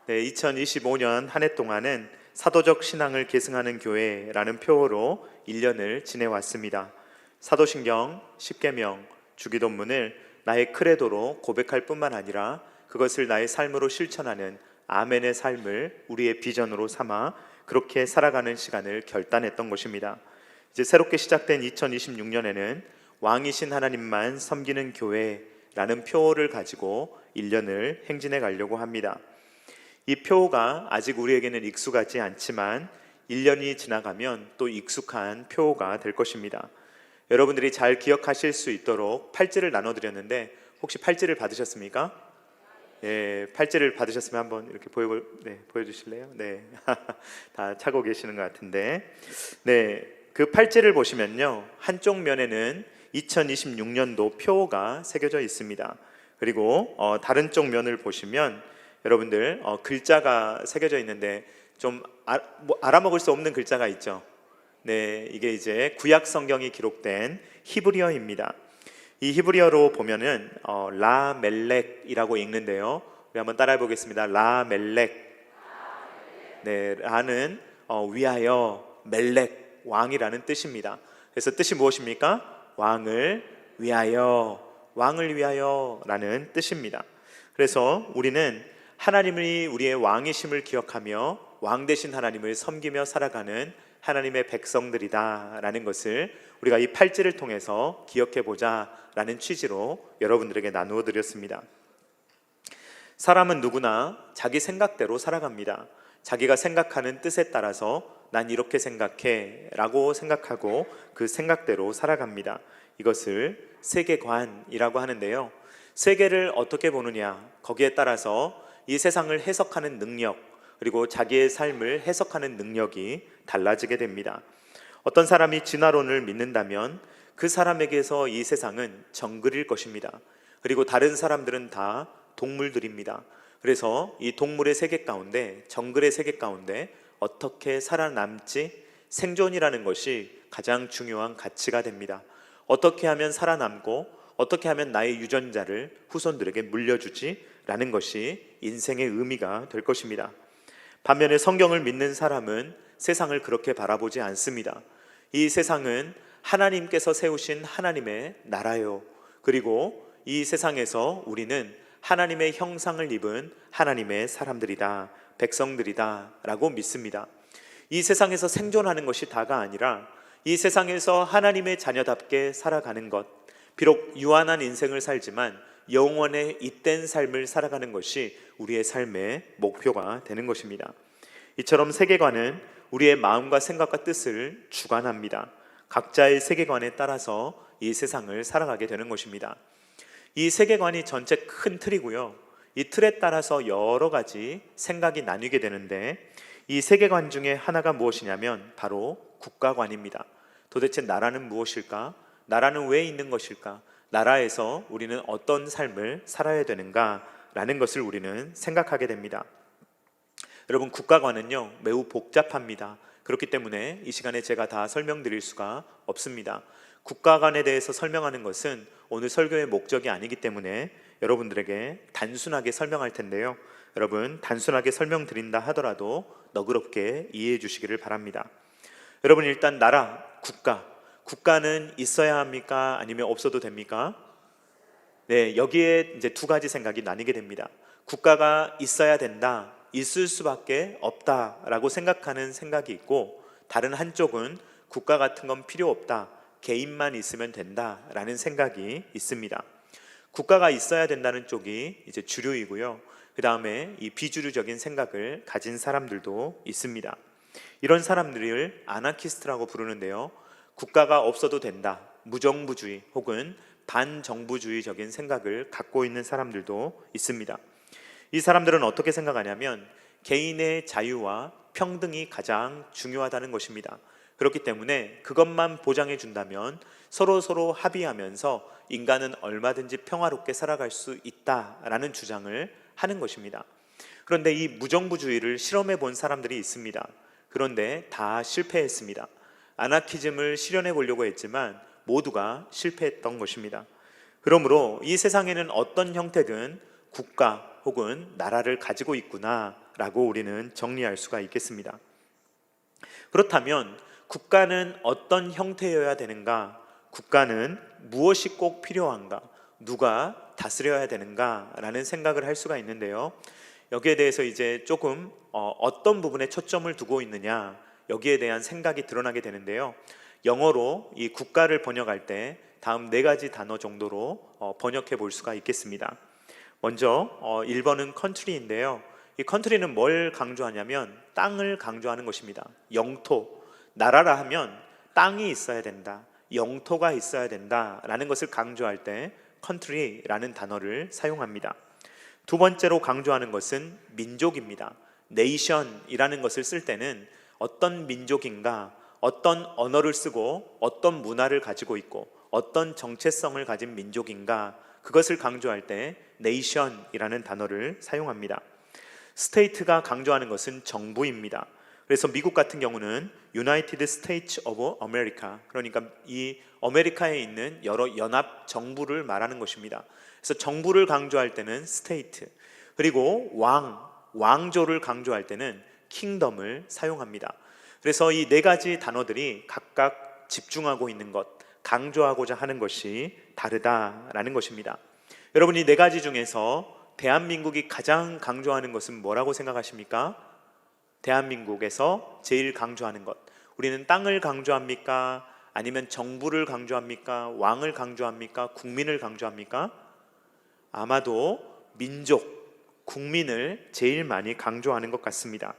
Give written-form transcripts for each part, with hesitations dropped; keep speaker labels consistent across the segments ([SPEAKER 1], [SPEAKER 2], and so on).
[SPEAKER 1] 네, 2025년 한 해 동안은 사도적 신앙을 계승하는 교회라는 표어로 1년을 지내왔습니다. 사도신경, 십계명, 주기도문을 나의 크레도로 고백할 뿐만 아니라 그것을 나의 삶으로 실천하는 아멘의 삶을 우리의 비전으로 삼아 그렇게 살아가는 시간을 결단했던 것입니다. 이제 새롭게 시작된 2026년에는 왕이신 하나님만 섬기는 교회라는 표어를 가지고 1년을 행진해 가려고 합니다. 이 표어가 아직 우리에게는 익숙하지 않지만 1년이 지나가면 또 익숙한 표어가 될 것입니다. 여러분들이 잘 기억하실 수 있도록 팔찌를 나눠드렸는데 혹시 팔찌를 받으셨습니까? 예, 팔찌를 받으셨으면 한번 이렇게 보여주실래요? 네, 다 차고 계시는 것 같은데, 네, 그 팔찌를 보시면요, 한쪽 면에는 2026년도 표어가 새겨져 있습니다. 그리고 다른 쪽 면을 보시면 여러분들 글자가 새겨져 있는데 좀 알아먹을 수 없는 글자가 있죠. 네, 이게 이제 구약 성경이 기록된 히브리어입니다. 이 히브리어로 보면은 라멜렉이라고 읽는데요. 우리 한번 따라해 보겠습니다. 라멜렉. 네, 라는 위하여, 멜렉 왕이라는 뜻입니다. 그래서 뜻이 무엇입니까? 왕을 위하여라는 뜻입니다. 그래서 우리는 하나님이 우리의 왕이심을 기억하며 왕 되신 하나님을 섬기며 살아가는 하나님의 백성들이다라는 것을 우리가 이 팔찌를 통해서 기억해 보자라는 취지로 여러분들에게 나누어 드렸습니다. 사람은 누구나 자기 생각대로 살아갑니다. 자기가 생각하는 뜻에 따라서 난 이렇게 생각해 라고 생각하고 그 생각대로 살아갑니다. 이것을 세계관이라고 하는데요, 세계를 어떻게 보느냐, 거기에 따라서 이 세상을 해석하는 능력, 그리고 자기의 삶을 해석하는 능력이 달라지게 됩니다. 어떤 사람이 진화론을 믿는다면 그 사람에게서 이 세상은 정글일 것입니다. 그리고 다른 사람들은 다 동물들입니다. 그래서 이 동물의 세계 가운데, 정글의 세계 가운데 어떻게 살아남지, 생존이라는 것이 가장 중요한 가치가 됩니다. 어떻게 하면 살아남고 어떻게 하면 나의 유전자를 후손들에게 물려주지? 라는 것이 인생의 의미가 될 것입니다. 반면에 성경을 믿는 사람은 세상을 그렇게 바라보지 않습니다. 이 세상은 하나님께서 세우신 하나님의 나라요, 그리고 이 세상에서 우리는 하나님의 형상을 입은 하나님의 사람들이다, 백성들이다 라고 믿습니다. 이 세상에서 생존하는 것이 다가 아니라 이 세상에서 하나님의 자녀답게 살아가는 것, 비록 유한한 인생을 살지만 영원의 잇된 삶을 살아가는 것이 우리의 삶의 목표가 되는 것입니다. 이처럼 세계관은 우리의 마음과 생각과 뜻을 주관합니다. 각자의 세계관에 따라서 이 세상을 살아가게 되는 것입니다. 이 세계관이 전체 큰 틀이고요, 이 틀에 따라서 여러 가지 생각이 나뉘게 되는데 이 세계관 중에 하나가 무엇이냐면 바로 국가관입니다. 도대체 나라는 무엇일까? 나라는 왜 있는 것일까? 나라에서 우리는 어떤 삶을 살아야 되는가? 라는 것을 우리는 생각하게 됩니다. 여러분, 국가관은요 매우 복잡합니다. 그렇기 때문에 이 시간에 제가 다 설명드릴 수가 없습니다. 국가관에 대해서 설명하는 것은 오늘 설교의 목적이 아니기 때문에 여러분들에게 단순하게 설명할 텐데요, 여러분, 단순하게 설명드린다 하더라도 너그럽게 이해해 주시기를 바랍니다. 여러분, 일단 나라, 국가는 있어야 합니까? 아니면 없어도 됩니까? 네, 여기에 이제 두 가지 생각이 나뉘게 됩니다. 국가가 있어야 된다, 있을 수밖에 없다라고 생각하는 생각이 있고, 다른 한쪽은 국가 같은 건 필요 없다, 개인만 있으면 된다라는 생각이 있습니다. 국가가 있어야 된다는 쪽이 이제 주류이고요, 그 다음에 이 비주류적인 생각을 가진 사람들도 있습니다. 이런 사람들을 아나키스트라고 부르는데요, 국가가 없어도 된다, 무정부주의 혹은 반정부주의적인 생각을 갖고 있는 사람들도 있습니다. 이 사람들은 어떻게 생각하냐면 개인의 자유와 평등이 가장 중요하다는 것입니다. 그렇기 때문에 그것만 보장해 준다면 서로 합의하면서 인간은 얼마든지 평화롭게 살아갈 수 있다라는 주장을 하는 것입니다. 그런데 이 무정부주의를 실험해 본 사람들이 있습니다. 그런데 다 실패했습니다. 아나키즘을 실현해 보려고 했지만 모두가 실패했던 것입니다. 그러므로 이 세상에는 어떤 형태든 국가 혹은 나라를 가지고 있구나라고 우리는 정리할 수가 있겠습니다. 그렇다면 국가는 어떤 형태여야 되는가? 국가는 무엇이 꼭 필요한가? 누가 다스려야 되는가? 라는 생각을 할 수가 있는데요. 여기에 대해서 이제 조금 어떤 부분에 초점을 두고 있느냐, 여기에 대한 생각이 드러나게 되는데요. 영어로 이 국가를 번역할 때 다음 4가지 단어 정도로 번역해 볼 수가 있겠습니다. 먼저 1번은 country인데요. 이 country는 뭘 강조하냐면 땅을 강조하는 것입니다. 영토, 나라라 하면 땅이 있어야 된다, 영토가 있어야 된다라는 것을 강조할 때 country라는 단어를 사용합니다. 두 번째로 강조하는 것은 민족입니다. nation이라는 것을 쓸 때는 어떤 민족인가, 어떤 언어를 쓰고 어떤 문화를 가지고 있고 어떤 정체성을 가진 민족인가, 그것을 강조할 때 nation이라는 단어를 사용합니다. state가 강조하는 것은 정부입니다. 그래서 미국 같은 경우는 United States of America, 그러니까 이 아메리카에 있는 여러 연합 정부를 말하는 것입니다. 그래서 정부를 강조할 때는 state, 그리고 왕조를 강조할 때는 kingdom을 사용합니다. 그래서 이 4가지 단어들이 각각 집중하고 있는 것, 강조하고자 하는 것이 다르다라는 것입니다. 여러분, 이 4가지 중에서 대한민국이 가장 강조하는 것은 뭐라고 생각하십니까? 대한민국에서 제일 강조하는 것, 우리는 땅을 강조합니까? 아니면 정부를 강조합니까? 왕을 강조합니까? 국민을 강조합니까? 아마도 민족, 국민을 제일 많이 강조하는 것 같습니다.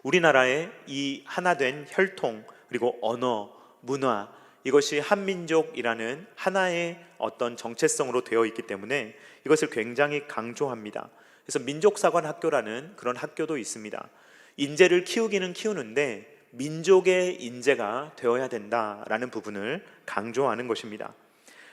[SPEAKER 1] 우리나라의 이 하나된 혈통, 그리고 언어, 문화, 이것이 한민족이라는 하나의 어떤 정체성으로 되어 있기 때문에 이것을 굉장히 강조합니다. 그래서 민족사관학교라는 그런 학교도 있습니다. 인재를 키우기는 키우는데 민족의 인재가 되어야 된다라는 부분을 강조하는 것입니다.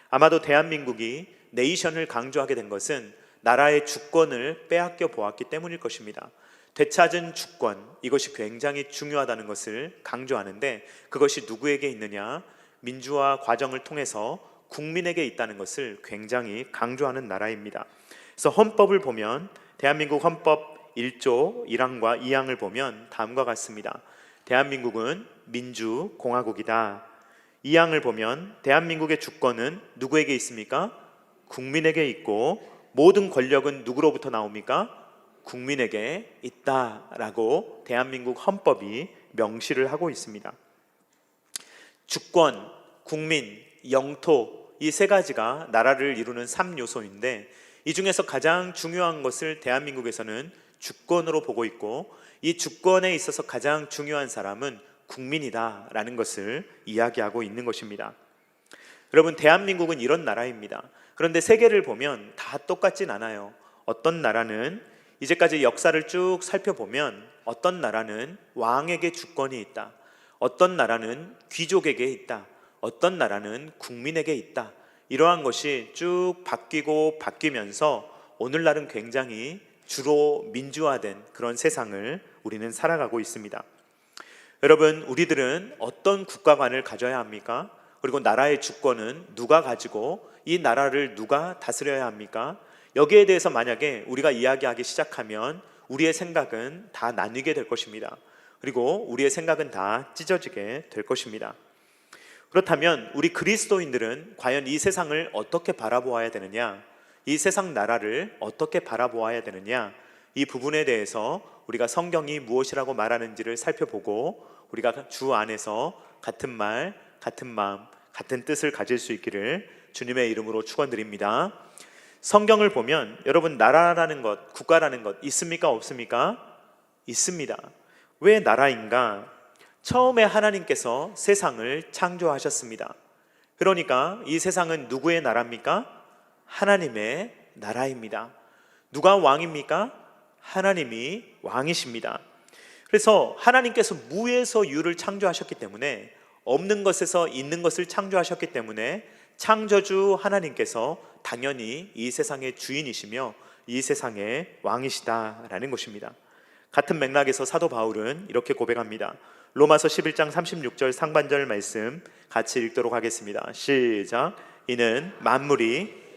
[SPEAKER 1] 아마도 대한민국이 네이션을 강조하게 된 것은 나라의 주권을 빼앗겨 보았기 때문일 것입니다. 되찾은 주권, 이것이 굉장히 중요하다는 것을 강조하는데 그것이 누구에게 있느냐? 민주화 과정을 통해서 국민에게 있다는 것을 굉장히 강조하는 나라입니다. 그래서 헌법을 보면 대한민국 헌법 1조 1항과 2항을 보면 다음과 같습니다. 대한민국은 민주공화국이다. 2항을 보면 대한민국의 주권은 누구에게 있습니까? 국민에게 있고 모든 권력은 누구로부터 나옵니까? 국민에게 있다라고 대한민국 헌법이 명시를 하고 있습니다. 주권, 국민, 영토, 이 3가지가 나라를 이루는 3요소인데 이 중에서 가장 중요한 것을 대한민국에서는 주권으로 보고 있고 이 주권에 있어서 가장 중요한 사람은 국민이다라는 것을 이야기하고 있는 것입니다. 여러분, 대한민국은 이런 나라입니다. 그런데 세계를 보면 다 똑같진 않아요. 어떤 나라는 이제까지 역사를 쭉 살펴보면 어떤 나라는 왕에게 주권이 있다, 어떤 나라는 귀족에게 있다, 어떤 나라는 국민에게 있다, 이러한 것이 쭉 바뀌고 바뀌면서 오늘날은 굉장히 주로 민주화된 그런 세상을 우리는 살아가고 있습니다. 여러분, 우리들은 어떤 국가관을 가져야 합니까? 그리고 나라의 주권은 누가 가지고 이 나라를 누가 다스려야 합니까? 여기에 대해서 만약에 우리가 이야기하기 시작하면 우리의 생각은 다 나뉘게 될 것입니다. 그리고 우리의 생각은 다 찢어지게 될 것입니다. 그렇다면 우리 그리스도인들은 과연 이 세상을 어떻게 바라보아야 되느냐? 이 세상 나라를 어떻게 바라보아야 되느냐? 이 부분에 대해서 우리가 성경이 무엇이라고 말하는지를 살펴보고 우리가 주 안에서 같은 말, 같은 마음, 같은 뜻을 가질 수 있기를 주님의 이름으로 축원드립니다. 성경을 보면 여러분, 나라라는 것, 국가라는 것 있습니까? 없습니까? 있습니다. 왜 나라인가? 처음에 하나님께서 세상을 창조하셨습니다. 그러니까 이 세상은 누구의 나라입니까? 하나님의 나라입니다. 누가 왕입니까? 하나님이 왕이십니다. 그래서 하나님께서 무에서 유를 창조하셨기 때문에, 없는 것에서 있는 것을 창조하셨기 때문에 창조주 하나님께서 당연히 이 세상의 주인이시며 이 세상의 왕이시다라는 것입니다. 같은 맥락에서 사도 바울은 이렇게 고백합니다. 로마서 11장 36절 상반절 말씀 같이 읽도록 하겠습니다. 시작. 이는 만물이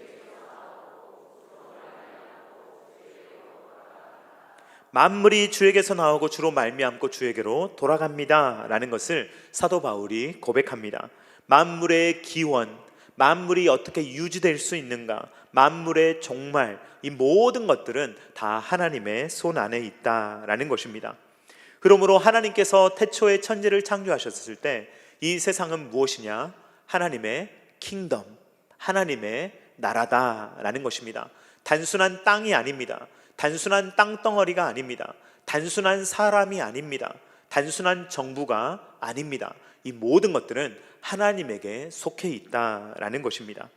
[SPEAKER 1] 만물이 주에게서 나오고 주로 말미암고 주에게로 돌아갑니다 라는 것을 사도 바울이 고백합니다. 만물의 기원, 만물이 어떻게 유지될 수 있는가, 만물의 종말, 이 모든 것들은 다 하나님의 손 안에 있다라는 것입니다. 그러므로 하나님께서 태초에 천지를 창조하셨을 때 이 세상은 무엇이냐? 하나님의 킹덤, 하나님의 나라다라는 것입니다. 단순한 땅이 아닙니다. 단순한 땅덩어리가 아닙니다. 단순한 사람이 아닙니다. 단순한 정부가 아닙니다. 이 모든 것들은 하나님에게 속해 있다라는 것입니다.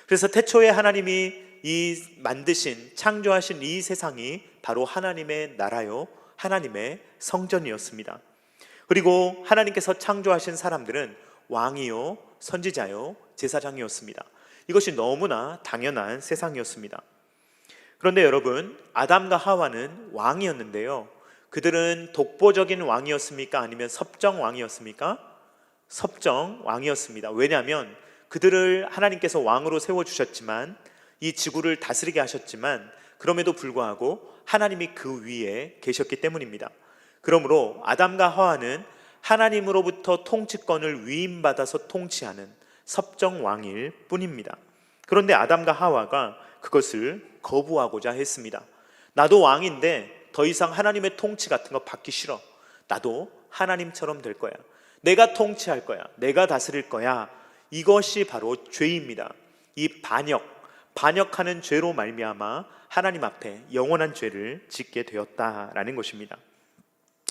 [SPEAKER 1] 그래서 태초에 하나님이 이 만드신, 창조하신 이 세상이 바로 하나님의 나라요, 하나님의 성전이었습니다. 그리고 하나님께서 창조하신 사람들은 왕이요, 선지자요, 제사장이었습니다. 이것이 너무나 당연한 세상이었습니다. 그런데 여러분, 아담과 하와는 왕이었는데요, 그들은 독보적인 왕이었습니까? 아니면 섭정 왕이었습니까? 섭정 왕이었습니다. 왜냐하면 그들을 하나님께서 왕으로 세워주셨지만, 이 지구를 다스리게 하셨지만, 그럼에도 불구하고 하나님이 그 위에 계셨기 때문입니다. 그러므로 아담과 하와는 하나님으로부터 통치권을 위임받아서 통치하는 섭정 왕일 뿐입니다. 그런데 아담과 하와가 그것을 거부하고자 했습니다. 나도 왕인데 더 이상 하나님의 통치 같은 거 받기 싫어. 나도 하나님처럼 될 거야. 내가 통치할 거야. 내가 다스릴 거야. 이것이 바로 죄입니다. 이 반역하는 죄로 말미암아 하나님 앞에 영원한 죄를 짓게 되었다라는 것입니다.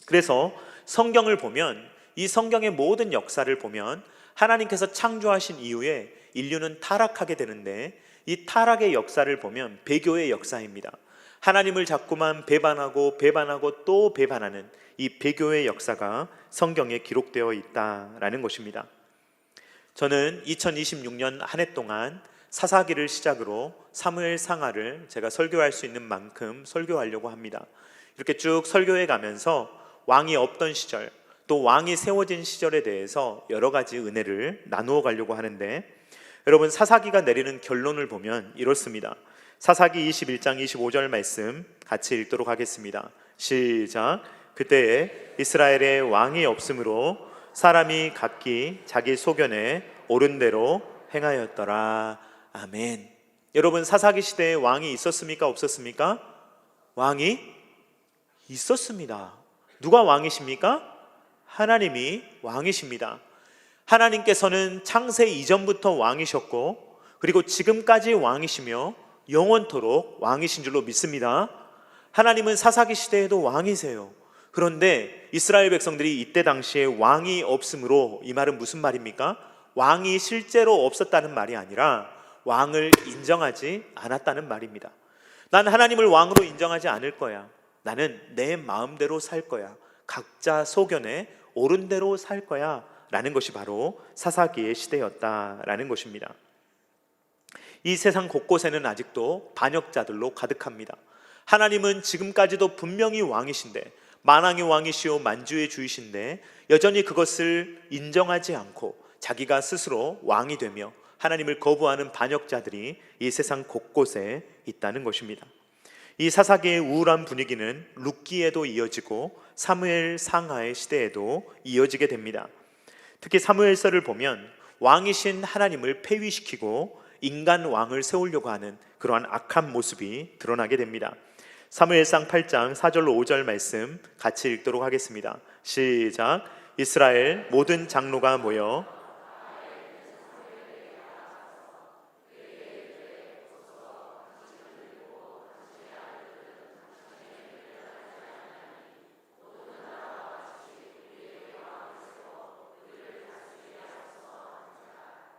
[SPEAKER 1] 그래서 성경을 보면, 이 성경의 모든 역사를 보면 하나님께서 창조하신 이후에 인류는 타락하게 되는데, 이 타락의 역사를 보면 배교의 역사입니다. 하나님을 자꾸만 배반하고 또 배반하는 이 배교의 역사가 성경에 기록되어 있다라는 것입니다. 저는 2026년 한 해 동안 사사기를 시작으로 사무엘 상하를 제가 설교할 수 있는 만큼 설교하려고 합니다. 이렇게 쭉 설교해 가면서 왕이 없던 시절, 또 왕이 세워진 시절에 대해서 여러 가지 은혜를 나누어 가려고 하는데, 여러분, 사사기가 내리는 결론을 보면 이렇습니다. 사사기 21장 25절 말씀 같이 읽도록 하겠습니다. 시작. 그때에 이스라엘에 왕이 없으므로 사람이 각기 자기 소견에 옳은 대로 행하였더라. 아멘. 여러분, 사사기 시대에 왕이 있었습니까? 없었습니까? 왕이 있었습니다. 누가 왕이십니까? 하나님이 왕이십니다. 하나님께서는 창세 이전부터 왕이셨고, 그리고 지금까지 왕이시며 영원토록 왕이신 줄로 믿습니다. 하나님은 사사기 시대에도 왕이세요. 그런데 이스라엘 백성들이 이때 당시에 왕이 없으므로, 이 말은 무슨 말입니까? 왕이 실제로 없었다는 말이 아니라 왕을 인정하지 않았다는 말입니다. 난 하나님을 왕으로 인정하지 않을 거야. 나는 내 마음대로 살 거야. 각자 소견에 옳은 대로 살 거야 라는 것이 바로 사사기의 시대였다라는 것입니다. 이 세상 곳곳에는 아직도 반역자들로 가득합니다. 하나님은 지금까지도 분명히 왕이신데, 만왕의 왕이시오 만주의 주이신데 여전히 그것을 인정하지 않고 자기가 스스로 왕이 되며 하나님을 거부하는 반역자들이 이 세상 곳곳에 있다는 것입니다. 이 사사기의 우울한 분위기는 룻기에도 이어지고 사무엘 상하의 시대에도 이어지게 됩니다. 특히 사무엘서를 보면 왕이신 하나님을 폐위시키고 인간 왕을 세우려고 하는 그러한 악한 모습이 드러나게 됩니다. 사무엘상 8장 4절로 5절 말씀 같이 읽도록 하겠습니다. 시작. 이스라엘 모든 장로가 모여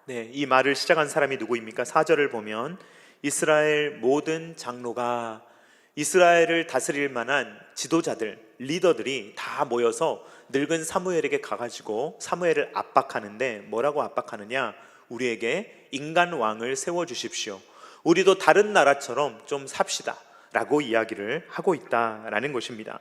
[SPEAKER 1] 이 말을 시작한 사람이 누구입니까? 4절을 보면 이스라엘 모든 장로가, 이스라엘을 다스릴 만한 지도자들, 리더들이 다 모여서 늙은 사무엘에게 가가지고 사무엘을 압박하는데, 뭐라고 압박하느냐? 우리에게 인간 왕을 세워주십시오. 우리도 다른 나라처럼 좀 삽시다 라고 이야기를 하고 있다라는 것입니다.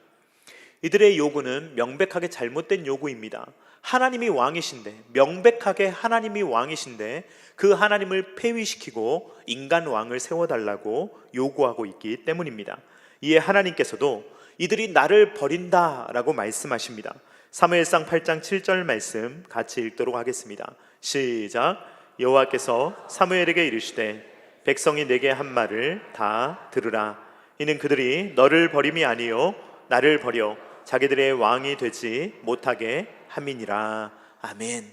[SPEAKER 1] 이들의 요구는 명백하게 잘못된 요구입니다. 하나님이 왕이신데, 명백하게 하나님이 왕이신데 그 하나님을 폐위시키고 인간 왕을 세워달라고 요구하고 있기 때문입니다. 이에 하나님께서도 이들이 나를 버린다라고 말씀하십니다. 사무엘상 8장 7절 말씀 같이 읽도록 하겠습니다. 시작. 여호와께서 사무엘에게 이르시되 백성이 내게 한 말을 다 들으라. 이는 그들이 너를 버림이 아니요 나를 버려 자기들의 왕이 되지 못하게 함이니라. 아멘.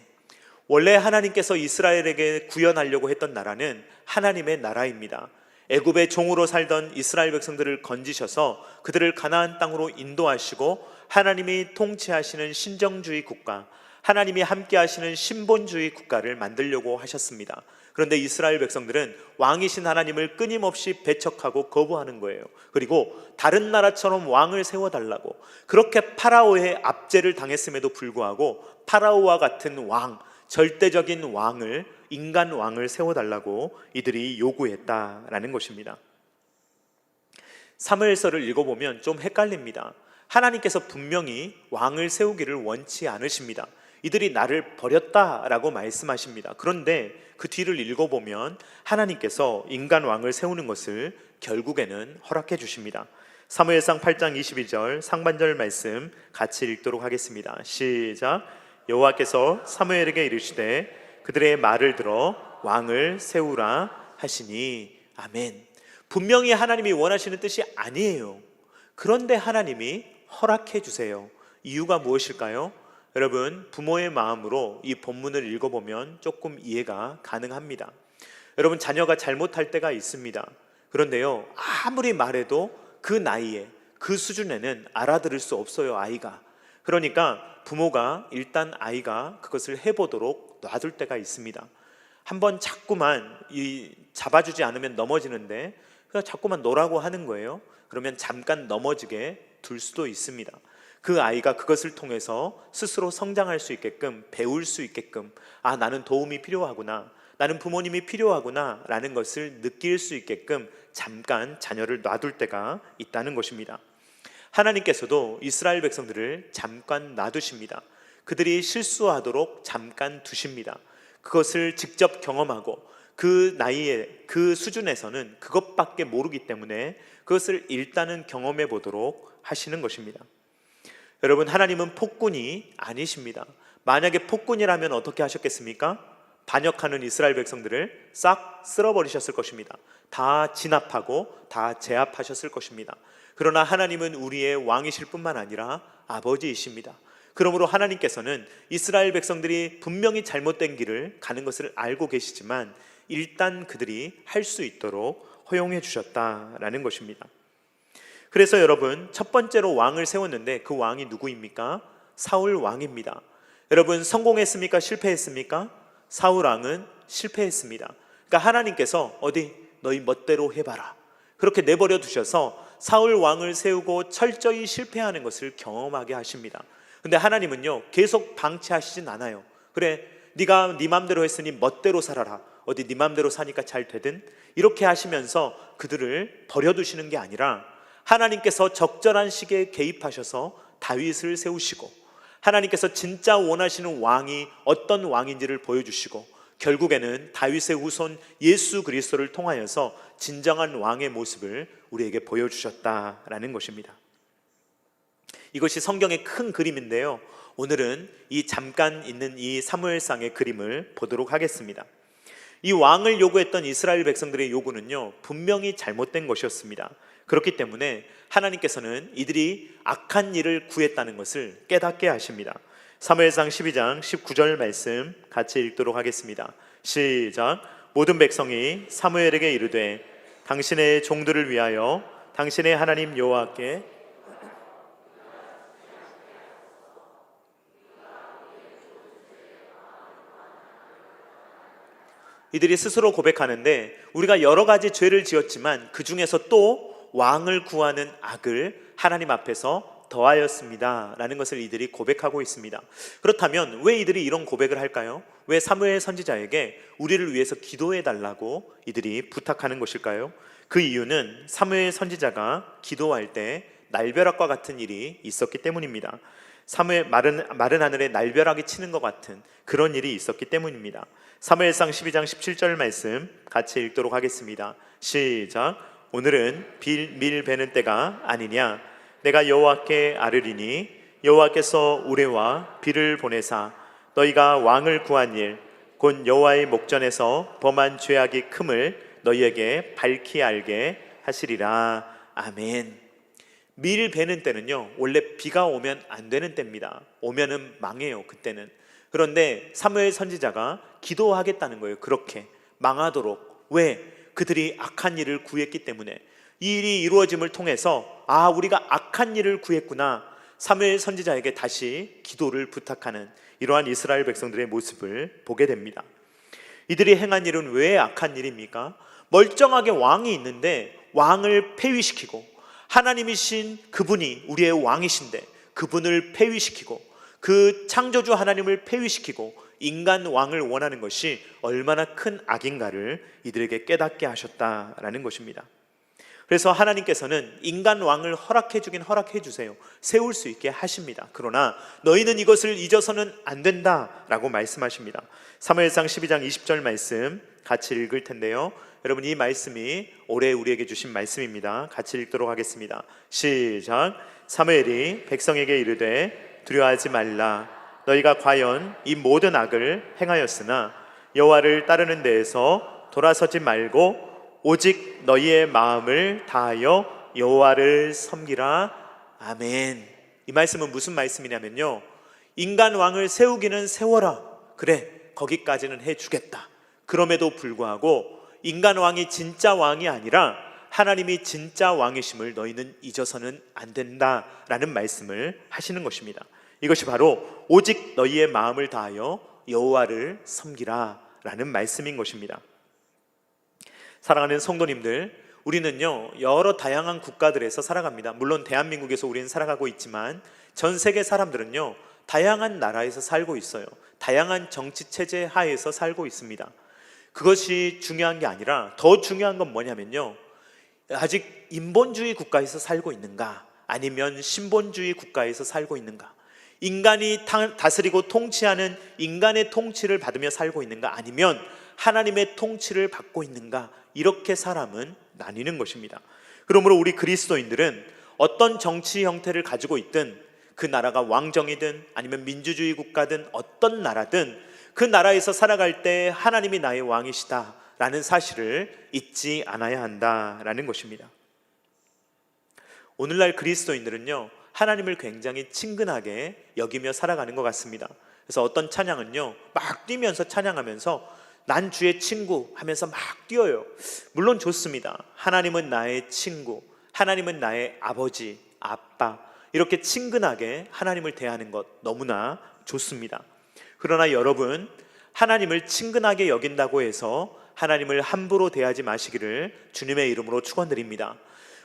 [SPEAKER 1] 원래 하나님께서 이스라엘에게 구현하려고 했던 나라는 하나님의 나라입니다. 애굽의 종으로 살던 이스라엘 백성들을 건지셔서 그들을 가나안 땅으로 인도하시고 하나님이 통치하시는 신정주의 국가, 하나님이 함께 하시는 신본주의 국가를 만들려고 하셨습니다. 그런데 이스라엘 백성들은 왕이신 하나님을 끊임없이 배척하고 거부하는 거예요. 그리고 다른 나라처럼 왕을 세워달라고, 그렇게 파라오의 압제를 당했음에도 불구하고 파라오와 같은 왕, 절대적인 왕을, 인간 왕을 세워달라고 이들이 요구했다라는 것입니다. 사무엘서를 읽어보면 좀 헷갈립니다. 하나님께서 분명히 왕을 세우기를 원치 않으십니다. 이들이 나를 버렸다라고 말씀하십니다. 그런데 그 뒤를 읽어보면 하나님께서 인간 왕을 세우는 것을 결국에는 허락해 주십니다. 사무엘상 8장 22절 상반절 말씀 같이 읽도록 하겠습니다. 시작. 여호와께서 사무엘에게 이르시되 그들의 말을 들어 왕을 세우라 하시니. 아멘. 분명히 하나님이 원하시는 뜻이 아니에요. 그런데 하나님이 허락해 주세요. 이유가 무엇일까요? 여러분, 부모의 마음으로 이 본문을 읽어보면 조금 이해가 가능합니다. 여러분, 자녀가 잘못할 때가 있습니다. 그런데요, 아무리 말해도 그 나이에, 그 수준에는 알아들을 수 없어요, 아이가. 그러니까 부모가 일단 아이가 그것을 해보도록 놔둘 때가 있습니다. 한번 자꾸만 잡아주지 않으면 넘어지는데 그냥 자꾸만 놓으라고 하는 거예요. 그러면 잠깐 넘어지게 둘 수도 있습니다. 그 아이가 그것을 통해서 스스로 성장할 수 있게끔, 배울 수 있게끔, 아, 나는 도움이 필요하구나, 나는 부모님이 필요하구나 라는 것을 느낄 수 있게끔 잠깐 자녀를 놔둘 때가 있다는 것입니다. 하나님께서도 이스라엘 백성들을 잠깐 놔두십니다. 그들이 실수하도록 잠깐 두십니다. 그것을 직접 경험하고 그 나이에, 그 수준에서는 그것밖에 모르기 때문에 그것을 일단은 경험해 보도록 하시는 것입니다. 여러분, 하나님은 폭군이 아니십니다. 만약에 폭군이라면 어떻게 하셨겠습니까? 반역하는 이스라엘 백성들을 싹 쓸어버리셨을 것입니다. 다 진압하고 다 제압하셨을 것입니다. 그러나 하나님은 우리의 왕이실 뿐만 아니라 아버지이십니다. 그러므로 하나님께서는 이스라엘 백성들이 분명히 잘못된 길을 가는 것을 알고 계시지만 일단 그들이 할 수 있도록 허용해 주셨다라는 것입니다. 그래서 여러분, 첫 번째로 왕을 세웠는데 그 왕이 누구입니까? 사울 왕입니다. 여러분, 성공했습니까? 실패했습니까? 사울 왕은 실패했습니다. 그러니까 하나님께서 어디 너희 멋대로 해봐라, 그렇게 내버려 두셔서 사울 왕을 세우고 철저히 실패하는 것을 경험하게 하십니다. 근데 하나님은요, 계속 방치하시진 않아요. 그래, 네가 네 맘대로 했으니 멋대로 살아라, 어디 네 맘대로 사니까 잘 되든, 이렇게 하시면서 그들을 버려두시는 게 아니라 하나님께서 적절한 시기에 개입하셔서 다윗을 세우시고, 하나님께서 진짜 원하시는 왕이 어떤 왕인지를 보여주시고, 결국에는 다윗의 후손 예수 그리스도를 통하여서 진정한 왕의 모습을 우리에게 보여주셨다라는 것입니다. 이것이 성경의 큰 그림인데요, 오늘은 이 잠깐 있는 이 사무엘상의 그림을 보도록 하겠습니다. 이 왕을 요구했던 이스라엘 백성들의 요구는요, 분명히 잘못된 것이었습니다. 그렇기 때문에 하나님께서는 이들이 악한 일을 구했다는 것을 깨닫게 하십니다. 사무엘상 12장 19절 말씀 같이 읽도록 하겠습니다. 시작. 모든 백성이 사무엘에게 이르되 당신의 종들을 위하여 당신의 하나님 여호와께 이들이 스스로 고백하는데, 우리가 여러 가지 죄를 지었지만 그 중에서 또 왕을 구하는 악을 하나님 앞에서 더하였습니다 라는 것을 이들이 고백하고 있습니다. 그렇다면 왜 이들이 이런 고백을 할까요? 왜 사무엘 선지자에게 우리를 위해서 기도해 달라고 이들이 부탁하는 것일까요? 그 이유는 사무엘 선지자가 기도할 때 날벼락과 같은 일이 있었기 때문입니다. 사무엘, 마른 하늘에 날벼락이 치는 것 같은 그런 일이 있었기 때문입니다. 사무엘상 12장 17절 말씀 같이 읽도록 하겠습니다. 시작. 오늘은 밀 베는 때가 아니냐? 내가 여호와께 아뢰리니 여호와께서 우레와 비를 보내사 너희가 왕을 구한 일 곧 여호와의 목전에서 범한 죄악이 큼을 너희에게 밝히 알게 하시리라. 아멘. 밀 베는 때는요, 원래 비가 오면 안 되는 때입니다. 오면은 망해요, 그때는. 그런데 사무엘 선지자가 기도하겠다는 거예요. 그렇게 망하도록. 왜? 그들이 악한 일을 구했기 때문에. 이 일이 이루어짐을 통해서 우리가 악한 일을 구했구나, 사무엘 선지자에게 다시 기도를 부탁하는 이러한 이스라엘 백성들의 모습을 보게 됩니다. 이들이 행한 일은 왜 악한 일입니까? 멀쩡하게 왕이 있는데 왕을 폐위시키고, 하나님이신 그분이 우리의 왕이신데 그분을 폐위시키고, 그 창조주 하나님을 폐위시키고 인간 왕을 원하는 것이 얼마나 큰 악인가를 이들에게 깨닫게 하셨다라는 것입니다. 그래서 하나님께서는 인간 왕을 허락해 주긴 허락해 주세요. 세울 수 있게 하십니다. 그러나 너희는 이것을 잊어서는 안 된다라고 말씀하십니다. 사무엘상 12장 20절 말씀 같이 읽을 텐데요, 여러분 이 말씀이 올해 우리에게 주신 말씀입니다. 같이 읽도록 하겠습니다. 시작. 사무엘이 백성에게 이르되 두려워하지 말라. 너희가 과연 이 모든 악을 행하였으나 여호와를 따르는 데에서 돌아서지 말고 오직 너희의 마음을 다하여 여호와를 섬기라. 아멘. 이 말씀은 무슨 말씀이냐면요, 인간 왕을 세우기는 세워라. 그래, 거기까지는 해주겠다. 그럼에도 불구하고 인간 왕이 진짜 왕이 아니라 하나님이 진짜 왕이심을 너희는 잊어서는 안 된다라는 말씀을 하시는 것입니다. 이것이 바로 오직 너희의 마음을 다하여 여호와를 섬기라 라는 말씀인 것입니다. 사랑하는 성도님들, 우리는요 여러 다양한 국가들에서 살아갑니다. 물론 대한민국에서 우리는 살아가고 있지만 전 세계 사람들은요 다양한 나라에서 살고 있어요. 다양한 정치 체제 하에서 살고 있습니다. 그것이 중요한 게 아니라 더 중요한 건 뭐냐면요, 아직 인본주의 국가에서 살고 있는가, 아니면 신본주의 국가에서 살고 있는가, 인간이 다스리고 통치하는 인간의 통치를 받으며 살고 있는가, 아니면 하나님의 통치를 받고 있는가, 이렇게 사람은 나뉘는 것입니다. 그러므로 우리 그리스도인들은 어떤 정치 형태를 가지고 있든, 그 나라가 왕정이든 아니면 민주주의 국가든 어떤 나라든 그 나라에서 살아갈 때 하나님이 나의 왕이시다 라는 사실을 잊지 않아야 한다라는 것입니다. 오늘날 그리스도인들은요 하나님을 굉장히 친근하게 여기며 살아가는 것 같습니다. 그래서 어떤 찬양은요 막 뛰면서 찬양하면서 난 주의 친구 하면서 막 뛰어요. 물론 좋습니다. 하나님은 나의 친구, 하나님은 나의 아버지, 아빠, 이렇게 친근하게 하나님을 대하는 것 너무나 좋습니다. 그러나 여러분, 하나님을 친근하게 여긴다고 해서 하나님을 함부로 대하지 마시기를 주님의 이름으로 축원드립니다.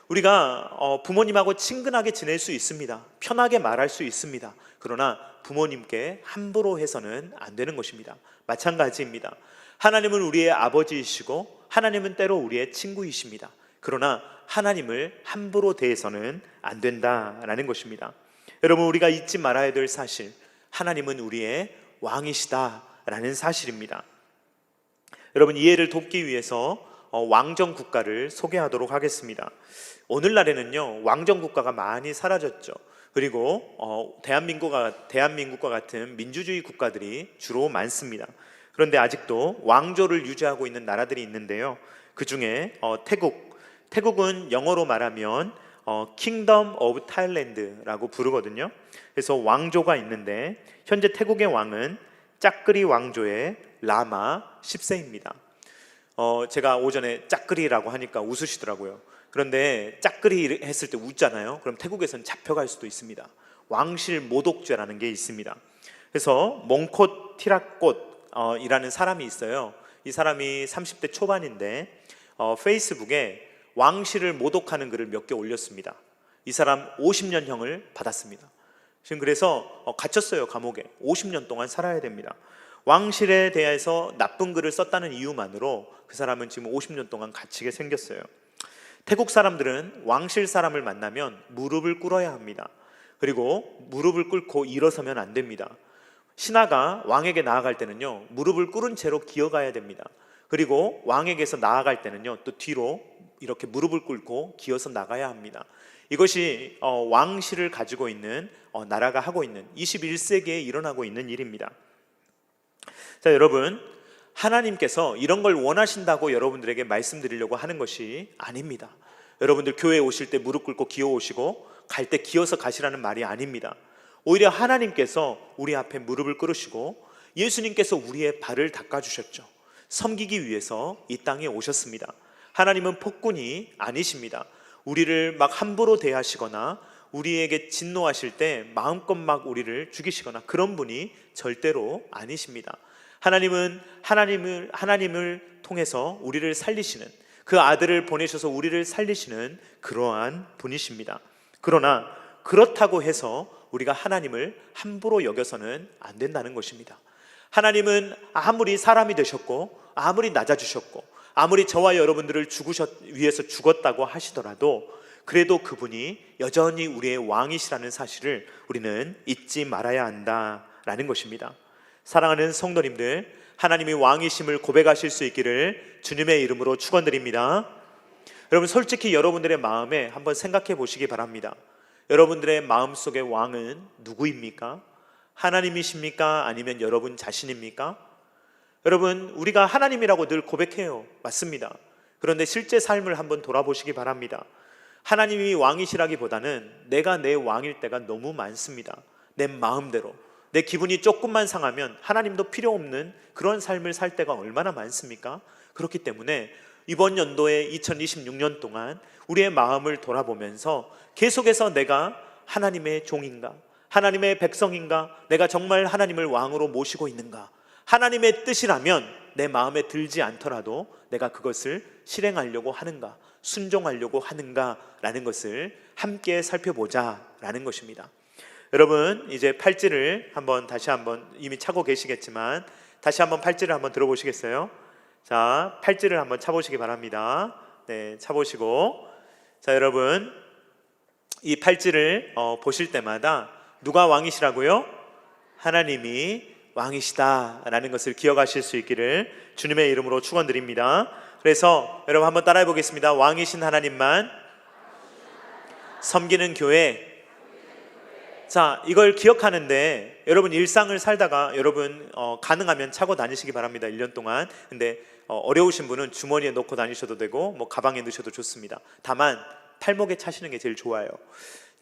[SPEAKER 1] 우리가 부모님하고 친근하게 지낼 수 있습니다. 편하게 말할 수 있습니다. 그러나 부모님께 함부로 해서는 안 되는 것입니다. 마찬가지입니다. 하나님은 우리의 아버지이시고 하나님은 때로 우리의 친구이십니다. 그러나 하나님을 함부로 대해서는 안 된다라는 것입니다. 여러분, 우리가 잊지 말아야 될 사실, 하나님은 우리의 왕이시다라는 사실입니다. 여러분, 이해를 돕기 위해서 왕정 국가를 소개하도록 하겠습니다. 오늘날에는요 왕정 국가가 많이 사라졌죠. 그리고 대한민국과 같은 민주주의 국가들이 주로 많습니다. 그런데 아직도 왕조를 유지하고 있는 나라들이 있는데요, 그 중에 태국은 영어로 말하면 Kingdom of Thailand라고 부르거든요. 그래서 왕조가 있는데 현재 태국의 왕은 짝그리 왕조의 라마 10세입니다. 제가 오전에 짝그리라고 하니까 웃으시더라고요. 그런데 짝그리 했을 때 웃잖아요. 그럼 태국에서는 잡혀갈 수도 있습니다. 왕실 모독죄라는 게 있습니다. 그래서 몽콧 티라꽃이라는 사람이 있어요. 이 사람이 30대 초반인데 페이스북에 왕실을 모독하는 글을 몇 개 올렸습니다. 이 사람 50년형을 받았습니다. 지금 그래서 갇혔어요. 감옥에 50년 동안 살아야 됩니다. 왕실에 대해서 나쁜 글을 썼다는 이유만으로 그 사람은 지금 50년 동안 갇히게 생겼어요. 태국 사람들은 왕실 사람을 만나면 무릎을 꿇어야 합니다. 그리고 무릎을 꿇고 일어서면 안 됩니다. 신하가 왕에게 나아갈 때는요 무릎을 꿇은 채로 기어가야 됩니다. 그리고 왕에게서 나아갈 때는요 또 뒤로 이렇게 무릎을 꿇고 기어서 나가야 합니다. 이것이 왕실을 가지고 있는 나라가 하고 있는 21세기에 일어나고 있는 일입니다. 자, 여러분, 하나님께서 이런 걸 원하신다고 여러분들에게 말씀드리려고 하는 것이 아닙니다. 여러분들 교회에 오실 때 무릎 꿇고 기어 오시고 갈 때 기어서 가시라는 말이 아닙니다. 오히려 하나님께서 우리 앞에 무릎을 꿇으시고 예수님께서 우리의 발을 닦아주셨죠. 섬기기 위해서 이 땅에 오셨습니다. 하나님은 폭군이 아니십니다. 우리를 막 함부로 대하시거나 우리에게 진노하실 때 마음껏 막 우리를 죽이시거나 그런 분이 절대로 아니십니다. 하나님은 하나님을 통해서 우리를 살리시는, 그 아들을 보내셔서 우리를 살리시는 그러한 분이십니다. 그러나 그렇다고 해서 우리가 하나님을 함부로 여겨서는 안 된다는 것입니다. 하나님은 아무리 사람이 되셨고 아무리 낮아주셨고 아무리 저와 여러분들을 위해서 죽었다고 하시더라도 그래도 그분이 여전히 우리의 왕이시라는 사실을 우리는 잊지 말아야 한다라는 것입니다. 사랑하는 성도님들, 하나님이 왕이심을 고백하실 수 있기를 주님의 이름으로 축원드립니다. 여러분, 솔직히 여러분들의 마음에 한번 생각해 보시기 바랍니다. 여러분들의 마음속의 왕은 누구입니까? 하나님이십니까? 아니면 여러분 자신입니까? 여러분, 우리가 하나님이라고 늘 고백해요. 맞습니다. 그런데 실제 삶을 한번 돌아보시기 바랍니다. 하나님이 왕이시라기보다는 내가 내 왕일 때가 너무 많습니다. 내 마음대로 내 기분이 조금만 상하면 하나님도 필요 없는 그런 삶을 살 때가 얼마나 많습니까? 그렇기 때문에 이번 연도에 2026년 동안 우리의 마음을 돌아보면서 계속해서 내가 하나님의 종인가? 하나님의 백성인가? 내가 정말 하나님을 왕으로 모시고 있는가? 하나님의 뜻이라면 내 마음에 들지 않더라도 내가 그것을 실행하려고 하는가? 순종하려고 하는가? 라는 것을 함께 살펴보자라는 것입니다. 여러분, 이제 팔찌를 다시 한번 이미 차고 계시겠지만 다시 한번 팔찌를 한번 들어보시겠어요? 자, 팔찌를 한번 차보시기 바랍니다. 네, 차보시고, 자, 여러분, 이 팔찌를 보실 때마다 누가 왕이시라고요? 하나님이 왕이시다라는 것을 기억하실 수 있기를 주님의 이름으로 축원드립니다. 그래서 여러분 한번 따라해 보겠습니다. 왕이신 하나님만 섬기는 교회. 자, 이걸 기억하는데 여러분 일상을 살다가 여러분 가능하면 차고 다니시기 바랍니다. 1년 동안. 근데 어려우신 분은 주머니에 넣고 다니셔도 되고 뭐 가방에 넣으셔도 좋습니다. 다만 팔목에 차시는 게 제일 좋아요.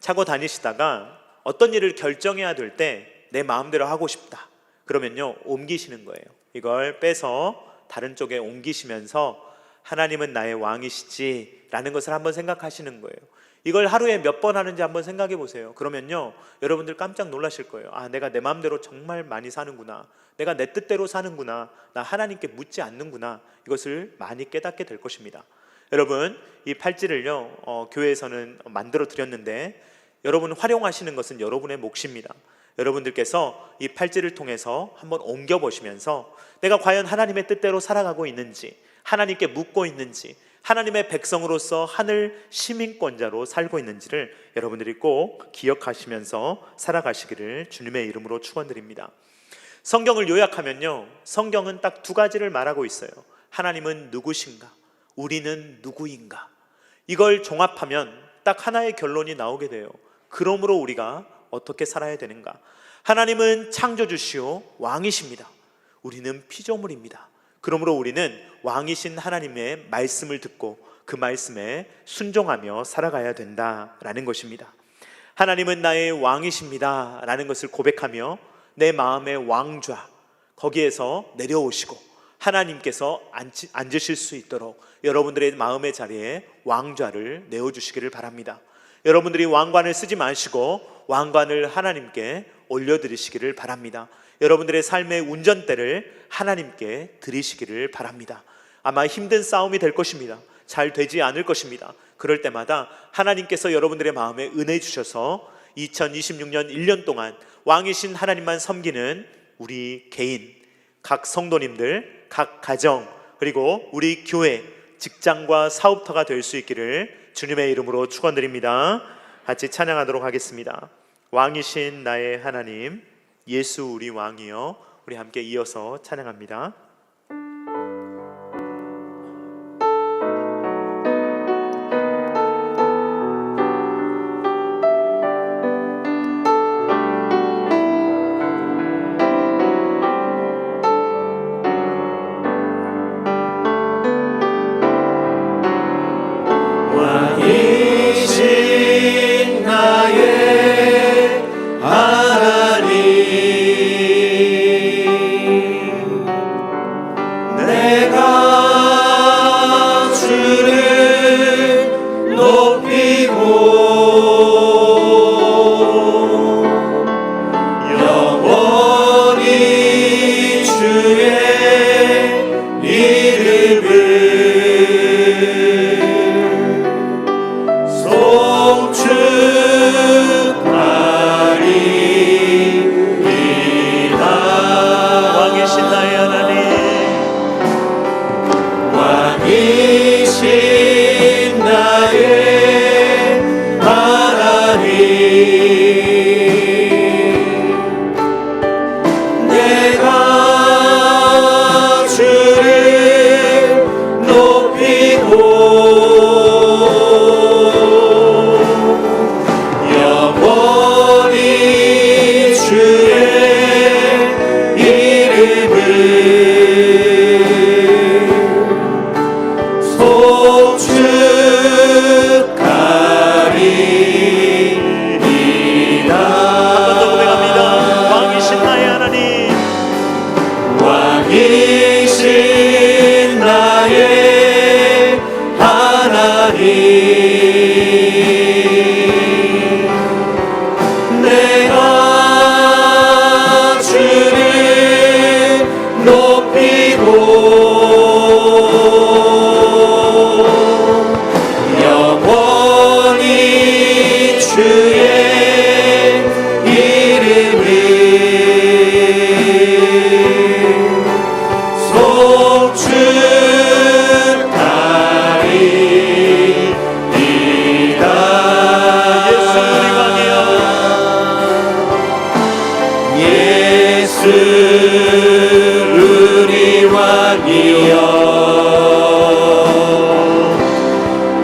[SPEAKER 1] 차고 다니시다가 어떤 일을 결정해야 될 때 내 마음대로 하고 싶다. 그러면요, 옮기시는 거예요. 이걸 빼서 다른 쪽에 옮기시면서 하나님은 나의 왕이시지 라는 것을 한번 생각하시는 거예요. 이걸 하루에 몇 번 하는지 한번 생각해 보세요. 그러면요, 여러분들 깜짝 놀라실 거예요. 아, 내가 내 마음대로 정말 많이 사는구나. 내가 내 뜻대로 사는구나. 나 하나님께 묻지 않는구나. 이것을 많이 깨닫게 될 것입니다. 여러분, 이 팔찌를요, 교회에서는 만들어 드렸는데 여러분 활용하시는 것은 여러분의 몫입니다. 여러분들께서 이 팔찌를 통해서 한번 옮겨 보시면서 내가 과연 하나님의 뜻대로 살아가고 있는지, 하나님께 묻고 있는지, 하나님의 백성으로서 하늘 시민권자로 살고 있는지를 여러분들이 꼭 기억하시면서 살아가시기를 주님의 이름으로 축원드립니다. 성경을 요약하면요, 성경은 딱 두 가지를 말하고 있어요. 하나님은 누구신가? 우리는 누구인가? 이걸 종합하면 딱 하나의 결론이 나오게 돼요. 그러므로 우리가 어떻게 살아야 되는가? 하나님은 창조주시오 왕이십니다. 우리는 피조물입니다. 그러므로 우리는 왕이신 하나님의 말씀을 듣고 그 말씀에 순종하며 살아가야 된다라는 것입니다. 하나님은 나의 왕이십니다 라는 것을 고백하며 내 마음의 왕좌 거기에서 내려오시고 하나님께서 앉으실 수 있도록 여러분들의 마음의 자리에 왕좌를 내어주시기를 바랍니다. 여러분들이 왕관을 쓰지 마시고 왕관을 하나님께 올려드리시기를 바랍니다. 여러분들의 삶의 운전대를 하나님께 드리시기를 바랍니다. 아마 힘든 싸움이 될 것입니다. 잘 되지 않을 것입니다. 그럴 때마다 하나님께서 여러분들의 마음에 은혜 주셔서 2026년 1년 동안 왕이신 하나님만 섬기는 우리 개인, 각 성도님들, 각 가정, 그리고 우리 교회, 직장과 사업터가 될 수 있기를 주님의 이름으로 축원드립니다. 같이 찬양하도록 하겠습니다. 왕이신 나의 하나님, 예수 우리 왕이여. 우리 함께 이어서 찬양합니다.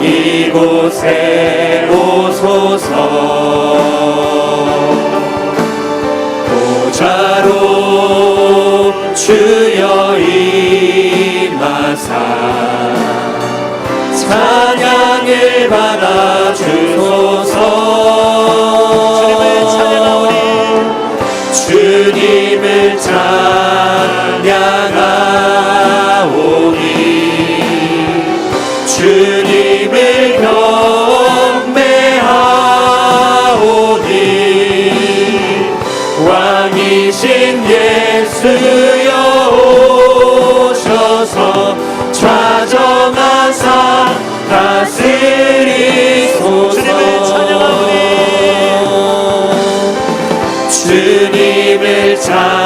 [SPEAKER 2] 이곳에 오소서. 보좌로 주여 임하사 찬양을 받아 주소서. 주님을 찬양하오니 주님을 경배하오니 왕이신 예수여 오셔서 좌정하사 다스리소서.
[SPEAKER 1] 주님을 찬양하오니
[SPEAKER 2] 주님을 찬양하오니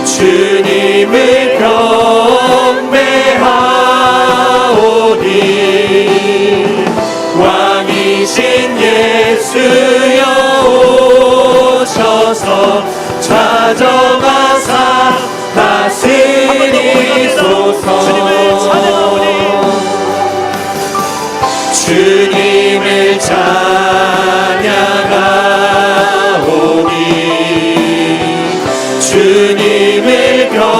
[SPEAKER 2] 주님을 경배하오니 왕이신 예수여 오셔서 좌정하사 다스리소서.
[SPEAKER 1] 주님을 찬양하오니
[SPEAKER 2] 주님을 찬양하오니 주님을 경배하오니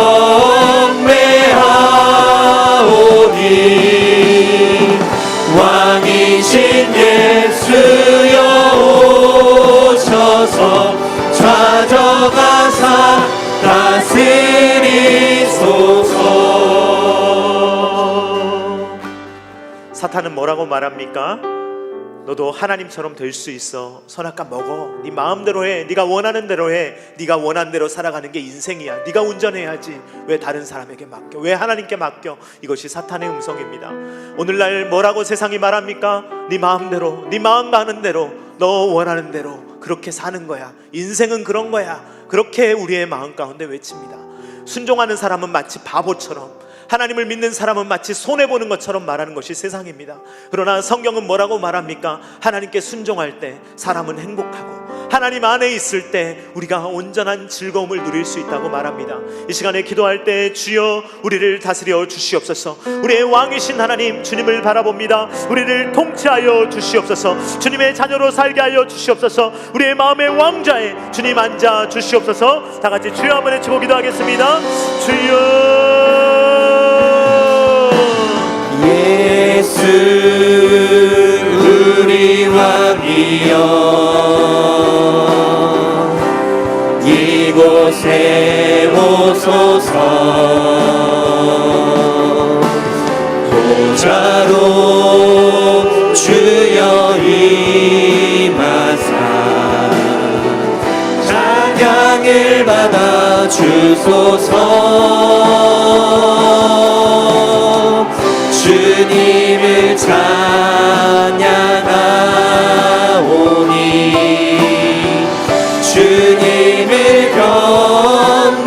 [SPEAKER 2] 왕이신 예수여 오셔서 좌정하사 다스리소서.
[SPEAKER 1] 사탄은 뭐라고 말합니까? 너도 하나님처럼 될 수 있어. 선악과 먹어. 네 마음대로 해. 네가 원하는 대로 해. 네가 원하는 대로 살아가는 게 인생이야. 네가 운전해야지. 왜 다른 사람에게 맡겨? 왜 하나님께 맡겨? 이것이 사탄의 음성입니다. 오늘날 뭐라고 세상이 말합니까? 네 마음대로, 네 마음 가는 대로, 너 원하는 대로 그렇게 사는 거야. 인생은 그런 거야. 그렇게 우리의 마음 가운데 외칩니다. 순종하는 사람은 마치 바보처럼, 하나님을 믿는 사람은 마치 손해보는 것처럼 말하는 것이 세상입니다. 그러나 성경은 뭐라고 말합니까? 하나님께 순종할 때 사람은 행복하고 하나님 안에 있을 때 우리가 온전한 즐거움을 누릴 수 있다고 말합니다. 이 시간에 기도할 때 주여 우리를 다스려 주시옵소서. 우리의 왕이신 하나님 주님을 바라봅니다. 우리를 통치하여 주시옵소서. 주님의 자녀로 살게 하여 주시옵소서. 우리의 마음의 왕좌에 주님 앉아 주시옵소서. 다 같이 주여 한번 외치고 기도하겠습니다. 주여
[SPEAKER 2] 예수 우리 왕이여 이곳에 오소서. 보좌로 주여 임하사 찬양을 받아 주소서. 주님을 찬양하오니 주님을 경배하오니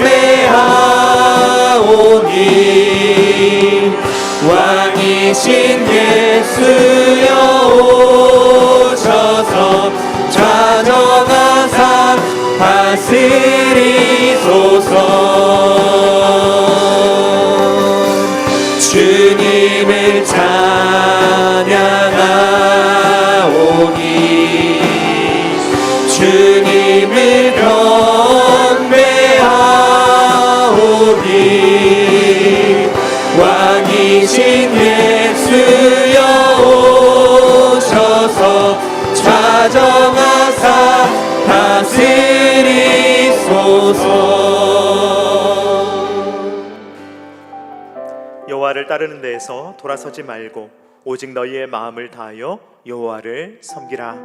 [SPEAKER 2] 왕이신 예수여 오셔서 좌정하사 다스리소서. 주님을 찬양하오니 주님을 경배하오니 왕이신 예수여 오셔서 좌정하사 다스리소서.
[SPEAKER 1] 여호와를 따르는 데에서 돌아서지 말고 오직 너희의 마음을 다하여 여호와를 섬기라.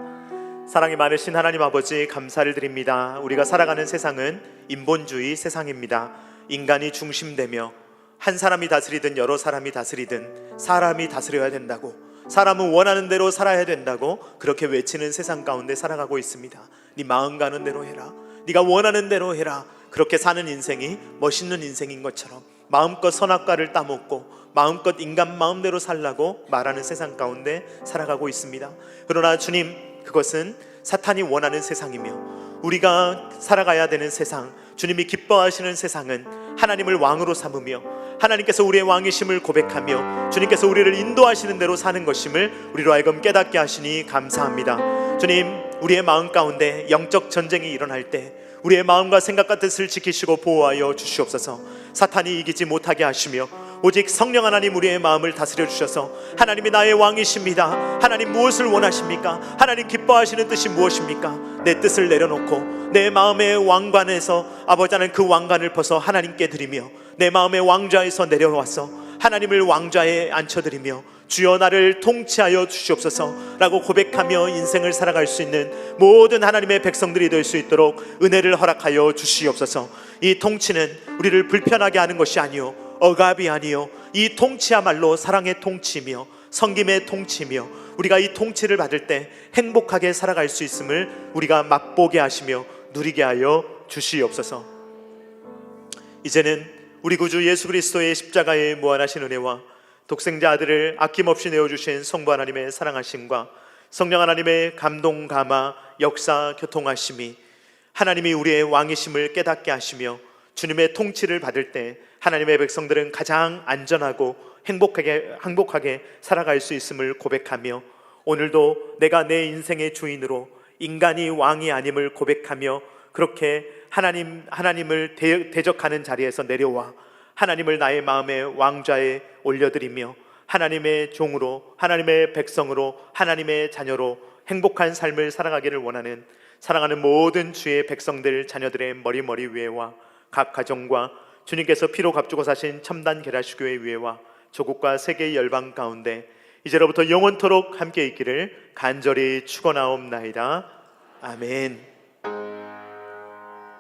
[SPEAKER 1] 사랑이 많으신 하나님 아버지, 감사를 드립니다. 우리가 살아가는 세상은 인본주의 세상입니다. 인간이 중심되며 한 사람이 다스리든 여러 사람이 다스리든 사람이 다스려야 된다고, 사람은 원하는 대로 살아야 된다고 그렇게 외치는 세상 가운데 살아가고 있습니다. 네 마음 가는 대로 해라, 네가 원하는 대로 해라. 그렇게 사는 인생이 멋있는 인생인 것처럼 마음껏 선악과를 따먹고 마음껏 인간 마음대로 살라고 말하는 세상 가운데 살아가고 있습니다. 그러나 주님, 그것은 사탄이 원하는 세상이며 우리가 살아가야 되는 세상, 주님이 기뻐하시는 세상은 하나님을 왕으로 삼으며 하나님께서 우리의 왕이심을 고백하며 주님께서 우리를 인도하시는 대로 사는 것임을 우리로 하여금 깨닫게 하시니 감사합니다. 주님, 우리의 마음 가운데 영적 전쟁이 일어날 때 우리의 마음과 생각과 뜻을 지키시고 보호하여 주시옵소서. 사탄이 이기지 못하게 하시며 오직 성령 하나님 우리의 마음을 다스려 주셔서 하나님이 나의 왕이십니다, 하나님 무엇을 원하십니까, 하나님 기뻐하시는 뜻이 무엇입니까, 내 뜻을 내려놓고 내 마음의 왕관에서 아버지 하나님 그 왕관을 벗어 하나님께 드리며 내 마음의 왕좌에서 내려와서 하나님을 왕좌에 앉혀드리며 주여 나를 통치하여 주시옵소서 라고 고백하며 인생을 살아갈 수 있는 모든 하나님의 백성들이 될 수 있도록 은혜를 허락하여 주시옵소서. 이 통치는 우리를 불편하게 하는 것이 아니요 억압이 아니요 이 통치야말로 사랑의 통치며 섬김의 통치며 우리가 이 통치를 받을 때 행복하게 살아갈 수 있음을 우리가 맛보게 하시며 누리게 하여 주시옵소서. 이제는 우리 구주 예수 그리스도의 십자가의 무한하신 은혜와 독생자 아들을 아낌없이 내어주신 성부 하나님의 사랑하심과 성령 하나님의 감동 감화 역사 교통하심이 하나님이 우리의 왕이심을 깨닫게 하시며 주님의 통치를 받을 때 하나님의 백성들은 가장 안전하고 행복하게 살아갈 수 있음을 고백하며 오늘도 내가 내 인생의 주인으로 인간이 왕이 아님을 고백하며 그렇게 하나님을 대적하는 자리에서 내려와 하나님을 나의 마음의 왕좌에 올려드리며 하나님의 종으로 하나님의 백성으로 하나님의 자녀로 행복한 삶을 살아가기를 원하는 사랑하는 모든 주의 백성들 자녀들의 머리 위에와 각 가정과 주님께서 피로 값주고 사신 첨단 계라시교회 위에와 조국과 세계의 열방 가운데 이제로부터 영원토록 함께 있기를 간절히 축원하옵나이다. 아멘.